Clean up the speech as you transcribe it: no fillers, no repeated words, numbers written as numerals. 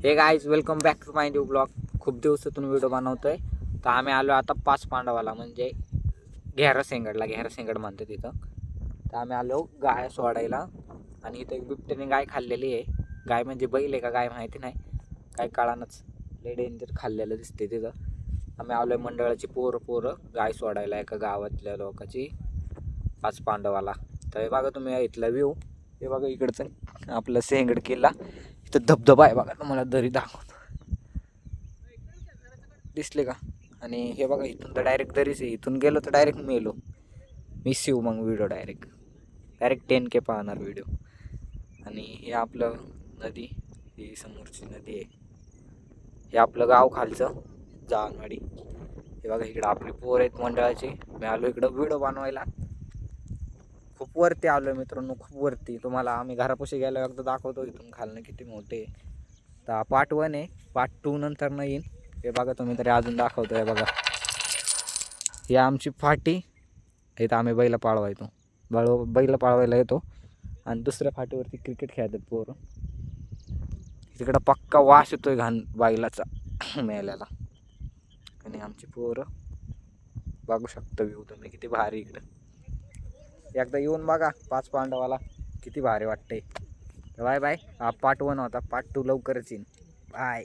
हे guys welcome back to my new blog. खूप दिवसातून व्हिडिओ बनवतोय. तर आम्ही आलो आता पाच पांडवाला म्हणजे घेरा शेंगड म्हणते तिथं. तर आम्ही आलो गाय सोडायला आणि इथं एक बिबट्याने गाय खाल्लेली आहे. गाय म्हणजे बैल आहे का गाय माहिती नाही, काय कळानच. लय डेंजर खाल्लेलं दिसते तिथं. आम्ही आलोय मंडळाची पोरं गाय सोडायला एका गावातल्या लोकांची पाच पांडवाला. तर हे बघा तुम्ही इथला व्ह्यू. हे बघा इकडचं आपलं शेंगड किल्ला. इथं धबधबा आहे बघा, तुम्हाला दरी दाखवतो, दिसले का. आणि हे बघा इथून तर डायरेक्ट दरीच आहे. इथून गेलो तर डायरेक्ट मेलो. मिस यू मग व्हिडिओ डायरेक्ट 10K पाहणार व्हिडिओ. आणि हे आपलं नदी, ही समोरची नदी आहे. हे आपलं गाव खालचं जावनवाडी. हे बघा इकडं आपली पोर आहेत मंडळाची. मी आलो इकडं व्हिडिओ बनवायला. खूप वरती आलो मित्रांनो, खूप वरती. तुम्हाला आम्ही घरापाशी गेलो एकदा दाखवतो इथून खालनं किती मोठे. तर पार्ट 1 आहे, पार्ट 2 नंतर न येईन. हे बघा तुम्ही तरी अजून दाखवतो. हे बघा ही आमची फाटी. इथं आम्ही बैल पाळवायचो, बैल पाळवायला येतो. आणि दुसऱ्या फाटीवरती क्रिकेट खेळतात पोरं. तिकडं पक्का वास येतोय घाण बैलाचा मेल्याला. आणि आमची पोरं बघू शकता व्ह्यू तुम्ही किती भारी इकडं. एकदा येऊन बघा पाच पांडवाला, किती भारी वाटतंय. Bye bye. हा पार्ट 1 होता, पार्ट 2 लवकरच येईन. बाय.